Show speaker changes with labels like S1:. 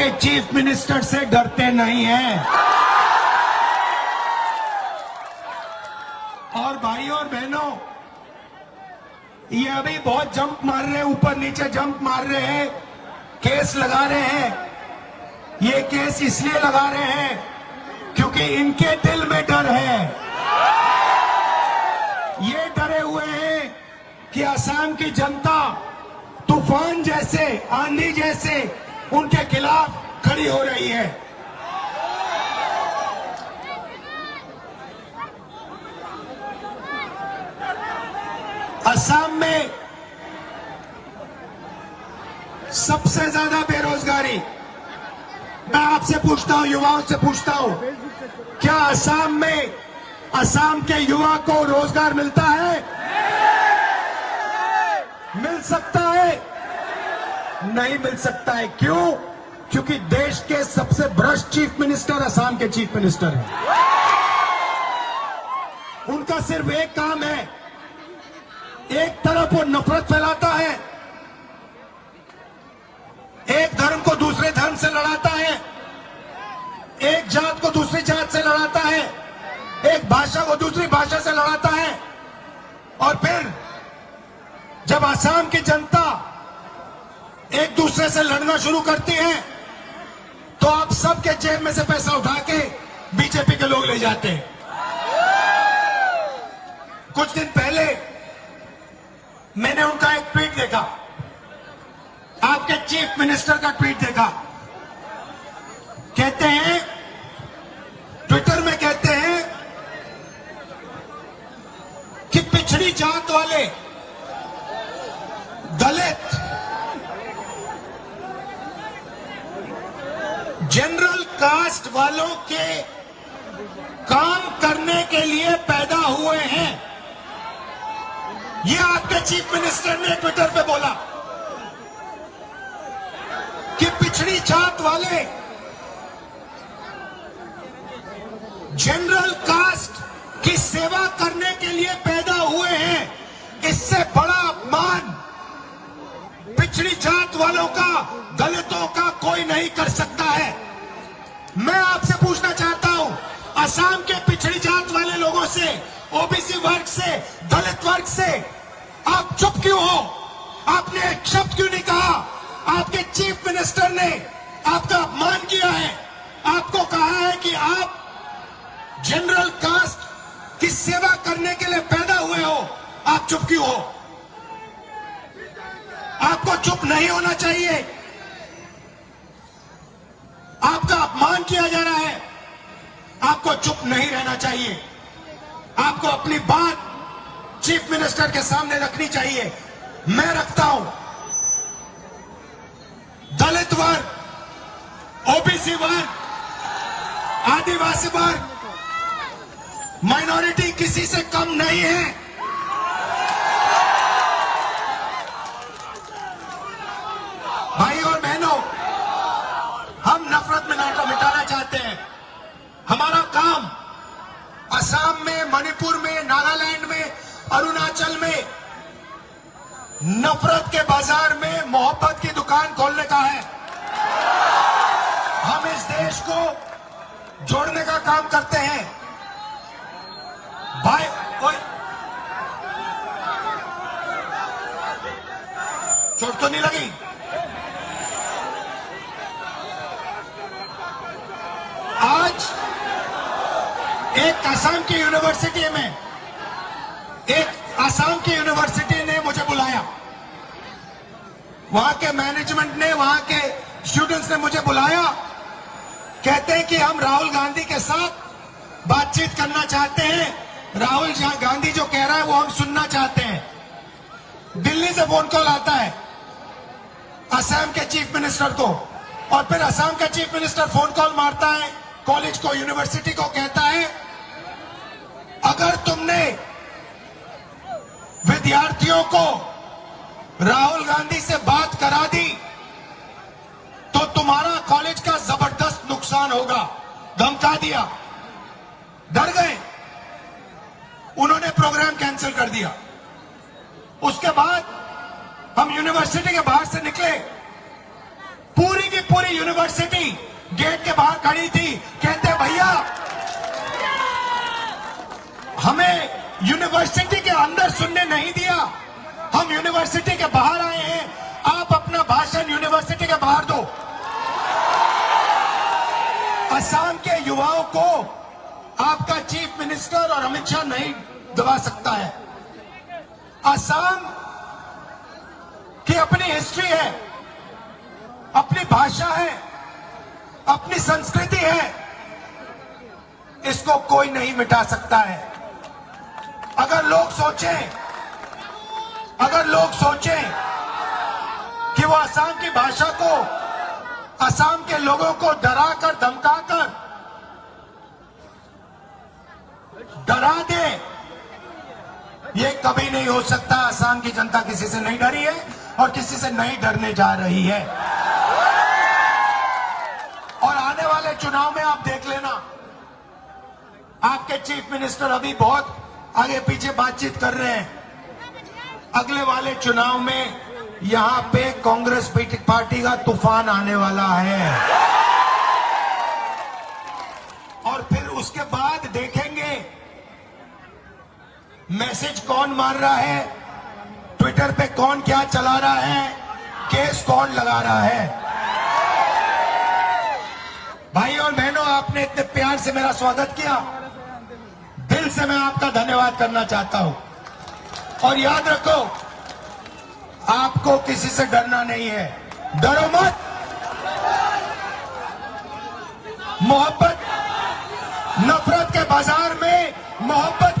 S1: के chief minister से डरते नहीं हैं। और भाइयों और बहनों, ये अभी बहुत जंप मार रहे हैं, ऊपर नीचे जंप मार रहे हैं, केस लगा रहे हैं। ये केस इसलिए लगा रहे हैं क्योंकि इनके दिल में डर है। ये डरे हुए हैं कि असम की जनता तूफान जैसे, आंधी जैसे उनके खिलाफ खड़ी हो रही है। असम में सबसे ज्यादा बेरोजगारी। मैं आपसे पूछता हूं, युवाओं से पूछता हूं, क्या असम में असम के युवा को रोजगार मिलता है? मिल सकता है? नहीं मिल सकता है। क्यों? क्योंकि देश के सबसे भ्रष्ट चीफ मिनिस्टर असम के चीफ मिनिस्टर हैं। उनका सिर्फ एक काम है, एक तरफ वो नफरत फैलाता है, एक धर्म को दूसरे धर्म से लड़ाता है, एक जात को दूसरी जात से लड़ाता है, एक भाषा को दूसरी भाषा से लड़ाता है। और फिर जब असम की जनता एक दूसरे से लड़ना शुरू करती है तो आप सबके जेब में से पैसा उठा के बीजेपी के लोग ले जाते हैं। कुछ दिन पहले मैंने उनका एक ट्वीट देखा, आपके चीफ मिनिस्टर का ट्वीट देखा। कहते हैं, ट्विटर में कहते हैं कि पिछड़ी जात वाले, दलित, जनरल कास्ट वालों के काम करने के लिए पैदा हुए हैं। यह आपके चीफ मिनिस्टर ने ट्विटर पे बोला कि पिछड़ी जात वाले, जनरल कास्ट की सेवा करने के लिए पैदा हुए हैं। इससे बड़ा अपमान पिछड़ी जात वालों का, दलितों का कोई नहीं कर सकता है। मैं आपसे पूछना चाहता हूं, असम के पिछड़ी जात वाले लोगों से, ओबीसी वर्ग से, दलित वर्ग से आप चुप क्यों हो? आपने एक शब्द क्यों नहीं कहा? आपके चीफ मिनिस्टर ने आपका अपमान किया है, आपको कहा है कि आप जनरल कास्ट की सेवा करने के लिए पैदा हुए हो। आप चुप क्यों हो? आपको चुप नहीं होना चाहिए। आपका अपमान किया जा रहा है, आपको चुप नहीं रहना चाहिए। आपको अपनी बात चीफ मिनिस्टर के सामने रखनी चाहिए। मैं रखता हूं। दलित वर्ग, ओबीसी वर्ग, आदिवासी वर्ग, माइनॉरिटी किसी से कम नहीं है। भाई और बहनों, हम नफरत मिटाना चाहते हैं। हमारा काम असम में, मणिपुर में, नागालैंड में, अरुणाचल में नफरत के बाजार में मोहब्बत की दुकान खोलने का है। हम इस देश को जोड़ने का काम करते हैं। भाई, कोई चोट तो नहीं लगी? आज एक असम की यूनिवर्सिटी में, एक असम की यूनिवर्सिटी ने मुझे बुलाया। वहां के मैनेजमेंट ने, वहां के स्टूडेंट्स ने मुझे बुलाया। कहते हैं कि हम राहुल गांधी के साथ बातचीत करना चाहते हैं। राहुल गांधी जो कह रहा है वो हम सुनना चाहते हैं। दिल्ली से फोन कॉल आता है असम के चीफ मिनिस्टर को, और फिर असम का चीफ मिनिस्टर फोन कॉल मारता है कॉलेज को, यूनिवर्सिटी को, कहता है अगर तुमने विद्यार्थियों को राहुल गांधी से बात करा दी तो तुम्हारा कॉलेज का जबरदस्त नुकसान होगा। धमका दिया, डर गए, उन्होंने प्रोग्राम कैंसिल कर दिया। उसके बाद हम यूनिवर्सिटी के बाहर से निकले, पूरी की पूरी यूनिवर्सिटी गेट के बाहर खड़ी थी, कहते भैया हमें यूनिवर्सिटी के अंदर सुनने नहीं दिया, हम यूनिवर्सिटी के बाहर आए हैं, आप अपना भाषण यूनिवर्सिटी के बाहर दो। असम के युवाओं को आपका चीफ मिनिस्टर और अमित शाह नहीं दबा सकता है। असम की अपनी हिस्ट्री है, अपनी भाषा है, अपनी संस्कृति है, इसको कोई नहीं मिटा सकता है। अगर लोग सोचें कि वो असम की भाषा को, असम के लोगों को डराकर धमकाकर डरा दे, ये कभी नहीं हो सकता। असम की जनता किसी से नहीं डरी है और किसी से नहीं डरने जा रही है। और आने वाले चुनाव में आप देख लेना, आपके चीफ मिनिस्टर अभी बहुत आगे पीछे बातचीत कर रहे हैं। अगले वाले चुनाव में यहां पे कांग्रेस पार्टी का तूफान आने वाला है और फिर उसके बाद देखेंगे मैसेज कौन मार रहा है, ट्विटर पे कौन क्या चला रहा है, केस कौन लगा रहा है। भाई और बहनों, आपने इतने प्यार से मेरा स्वागत किया, दिल से मैं आपका धन्यवाद करना चाहता हूं। और याद रखो, आपको किसी से डरना नहीं है, डरो मत। मोहब्बत, नफरत के बाजार में मोहब्बत